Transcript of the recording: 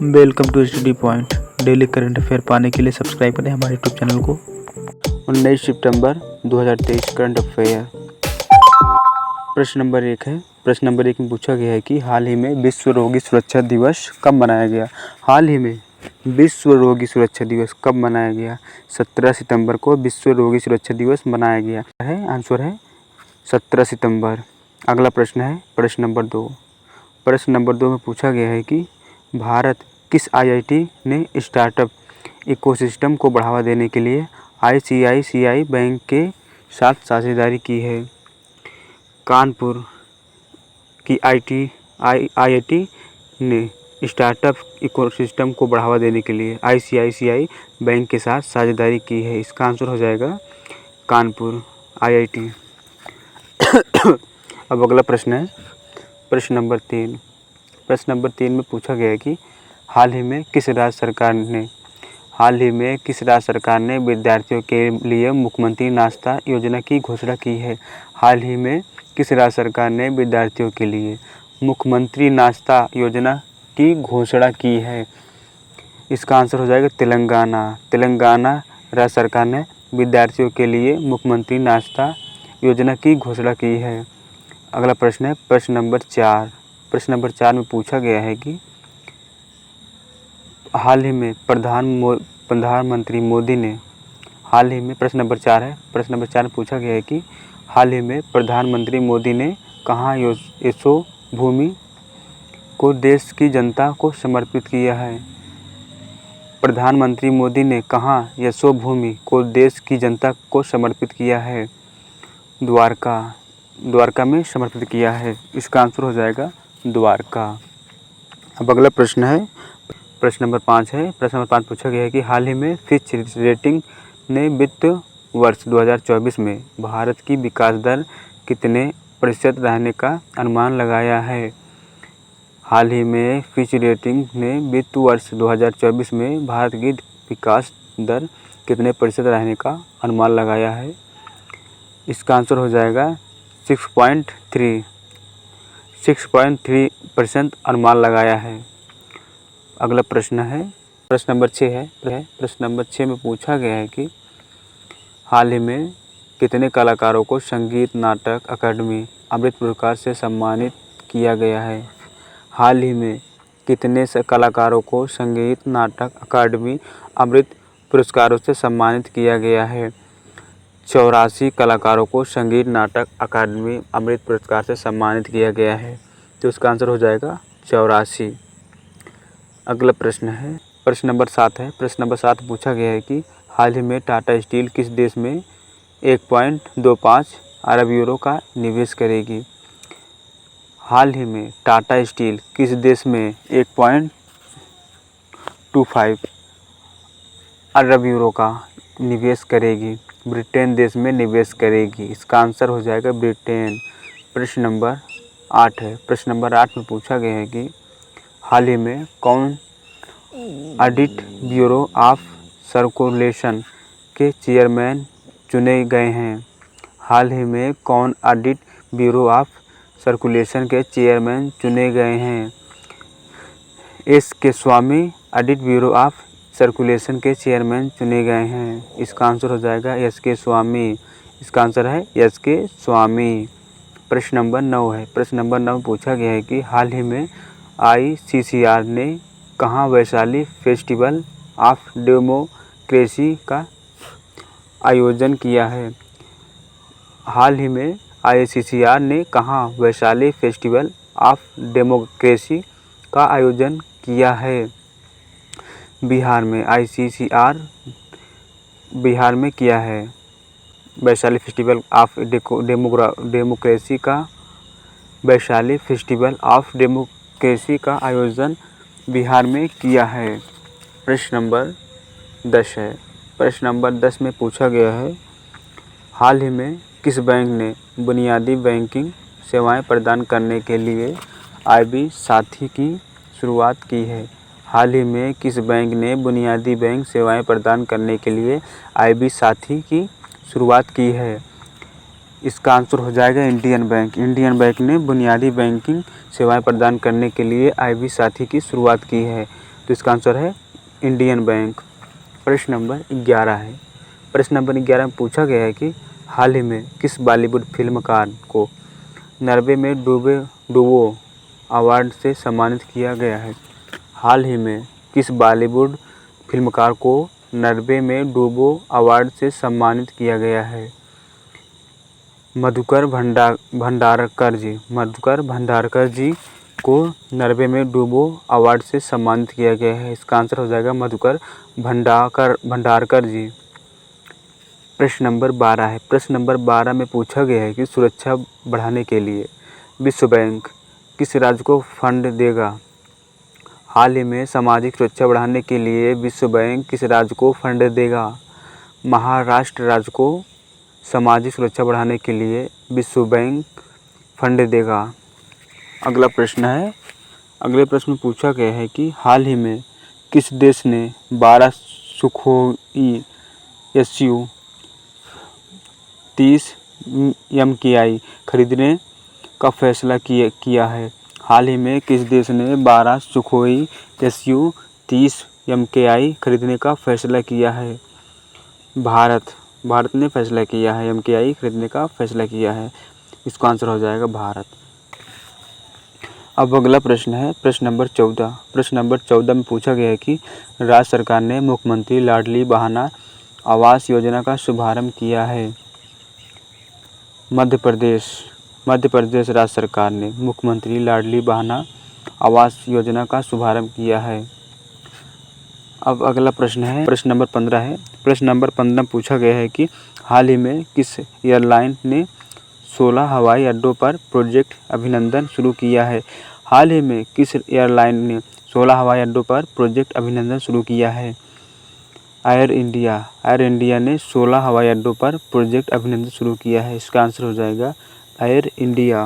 Welcome to study point. Daily current affair पाने के लिए सब्सक्राइब करें हमारे यूट्यूब चैनल को। 19 सितंबर 2023 करंट अफेयर। प्रश्न नंबर 1 है। प्रश्न नंबर 1 में पूछा गया है कि हाल ही में विश्व रोगी सुरक्षा दिवस कब मनाया गया। हाल ही में विश्व रोगी सुरक्षा दिवस कब मनाया गया। 17 सितंबर को विश्व रोगी सुरक्षा दिवस मनाया गया है। आंसर है 17 सितंबर। अगला प्रश्न है प्रश्न नंबर 2। प्रश्न नंबर 2 में पूछा गया है कि भारत किस आईआईटी ने स्टार्टअप इकोसिस्टम को बढ़ावा देने के लिए आईसीआईसीआई बैंक के साथ साझेदारी की है। कानपुर की आईआईटी ने स्टार्टअप इकोसिस्टम को बढ़ावा देने के लिए आईसीआईसीआई बैंक के साथ साझेदारी की है। इसका आंसर हो जाएगा कानपुर आईआईटी। अब अगला प्रश्न है प्रश्न नंबर 3। प्रश्न नंबर 3 में पूछा गया है कि हाल ही में किस राज्य सरकार ने विद्यार्थियों के लिए मुख्यमंत्री नाश्ता योजना की घोषणा की है। हाल ही में किस राज्य सरकार ने विद्यार्थियों के लिए मुख्यमंत्री नाश्ता योजना की घोषणा की है। इसका आंसर हो जाएगा तेलंगाना। तेलंगाना राज्य सरकार ने विद्यार्थियों के लिए मुख्यमंत्री नाश्ता योजना की घोषणा की है। अगला प्रश्न है प्रश्न नंबर 4। प्रश्न नंबर 4 में पूछा गया है कि हाल ही में प्रधानमंत्री मोदी ने प्रश्न नंबर 4 है। प्रश्न नंबर 4 में पूछा गया है कि हाल ही में प्रधानमंत्री मोदी ने कहाँ यशोभूमि को देश की जनता को समर्पित किया है। प्रधानमंत्री मोदी ने कहाँ यशोभूमि को देश की जनता को समर्पित किया है। द्वारका में समर्पित किया है। इसका आंसर हो जाएगा द्वारका। अब अगला प्रश्न है प्रश्न नंबर 5 है। प्रश्न नंबर 5 पूछा गया है कि हाल ही में फिच रेटिंग ने वित्त वर्ष 2024 में भारत की विकास दर कितने प्रतिशत रहने का अनुमान लगाया है। हाल ही में फिच रेटिंग ने वित्त वर्ष 2024 में भारत की विकास दर कितने प्रतिशत रहने का अनुमान लगाया है। इसका आंसर हो जाएगा 6.3% अनुमान लगाया है। अगला प्रश्न है प्रश्न नंबर 6 है। प्रश्न नंबर 6 में पूछा गया है कि हाल ही में कितने कलाकारों को संगीत नाटक अकादमी अमृत पुरस्कार से सम्मानित किया गया है। हाल ही में कितने कलाकारों को संगीत नाटक अकादमी अमृत पुरस्कारों से सम्मानित किया गया है। 84 कलाकारों को संगीत नाटक अकादमी अमृत पुरस्कार से सम्मानित किया गया है। तो इसका आंसर हो जाएगा 84। अगला प्रश्न है प्रश्न नंबर 7 है। प्रश्न नंबर 7 पूछा गया है कि हाल ही में टाटा स्टील किस देश में 1.25 अरब यूरो का निवेश करेगी। हाल ही में टाटा स्टील किस देश में 1.25 अरब यूरो का निवेश करेगी। ब्रिटेन देश में निवेश करेगी। इसका आंसर हो जाएगा ब्रिटेन। प्रश्न नंबर 8 है। प्रश्न नंबर 8 में पूछा गया है कि हाल ही में कौन ऑडिट ब्यूरो ऑफ सर्कुलेशन के चेयरमैन चुने गए हैं। हाल ही में कौन ऑडिट ब्यूरो ऑफ सर्कुलेशन के चेयरमैन चुने गए हैं। एस के स्वामी ऑडिट ब्यूरो ऑफ सर्कुलेशन के चेयरमैन चुने गए हैं। इसका आंसर हो जाएगा एस के स्वामी। इसका आंसर है एस के स्वामी। प्रश्न नंबर 9 है। प्रश्न नंबर 9 में पूछा गया है कि हाल ही में आईसीसीआर ने कहाँ वैशाली फेस्टिवल ऑफ डेमोक्रेसी का आयोजन किया है। हाल ही में आईसीसीआर ने कहाँ वैशाली फेस्टिवल ऑफ डेमोक्रेसी का आयोजन किया है। बिहार में आईसीसीआर बिहार में किया है। वैशाली फेस्टिवल ऑफ डेमोक्रेसी का वैशाली फेस्टिवल ऑफ डेमोक्रेसी का आयोजन बिहार में किया है। प्रश्न नंबर 10 है। प्रश्न नंबर 10 में पूछा गया है हाल ही में किस बैंक ने बुनियादी बैंकिंग सेवाएं प्रदान करने के लिए आईबी साथी की शुरुआत की है। हाल ही में किस बैंक ने बुनियादी बैंक सेवाएं प्रदान करने के लिए आईबी साथी की शुरुआत की है। इसका आंसर हो जाएगा इंडियन बैंक। इंडियन बैंक ने बुनियादी बैंकिंग सेवाएं प्रदान करने के लिए आईबी साथी की शुरुआत की है। तो इसका आंसर है इंडियन बैंक। प्रश्न नंबर 11 है। प्रश्न नंबर 11 में पूछा गया है कि हाल ही में किस बॉलीवुड फिल्मकार को नॉर्वे में डूबो अवार्ड से सम्मानित किया गया है। हाल ही में किस बॉलीवुड फिल्मकार को नॉर्वे में डूबो अवार्ड से सम्मानित किया गया है। मधुकर भंडारकर जी को नॉर्वे में डूबो अवार्ड से सम्मानित किया गया है। इसका आंसर हो जाएगा मधुकर भंडारकर जी। प्रश्न नंबर 12 है। प्रश्न नंबर 12 में पूछा गया है कि सुरक्षा बढ़ाने के लिए विश्व बैंक किस राज्य को फंड देगा। हाल ही में सामाजिक सुरक्षा बढ़ाने के लिए विश्व बैंक किस राज्य को फंड देगा। महाराष्ट्र राज्य को सामाजिक सुरक्षा बढ़ाने के लिए विश्व बैंक फंड देगा। अगला प्रश्न है। अगले प्रश्न में पूछा गया है कि हाल ही में किस देश ने 12 सुखोई Su-30 MKI खरीदने का फैसला किया है। हाल ही में किस देश ने 12 सुखोई Su-30 MKI खरीदने का फैसला किया है। भारत ने फैसला किया है, MKI खरीदने का फैसला किया है। इसका आंसर हो जाएगा भारत। अब अगला प्रश्न है प्रश्न नंबर 14। प्रश्न नंबर 14 में पूछा गया है कि राज्य सरकार ने मुख्यमंत्री लाडली बहाना आवास योजना का शुभारंभ किया है। मध्य प्रदेश राज्य सरकार ने मुख्यमंत्री लाडली बहाना आवास योजना का शुभारंभ किया है। अब अगला प्रश्न है प्रश्न नंबर 15 है। प्रश्न नंबर 15 में पूछा गया है कि हाल ही में किस एयरलाइन ने 16 हवाई अड्डों पर प्रोजेक्ट अभिनंदन शुरू किया है। हाल ही में किस एयरलाइन ने 16 हवाई अड्डों पर प्रोजेक्ट अभिनंदन शुरू किया है। एयर इंडिया ने 16 हवाई अड्डों पर प्रोजेक्ट अभिनंदन शुरू किया है। इसका आंसर हो जाएगा एयर इंडिया।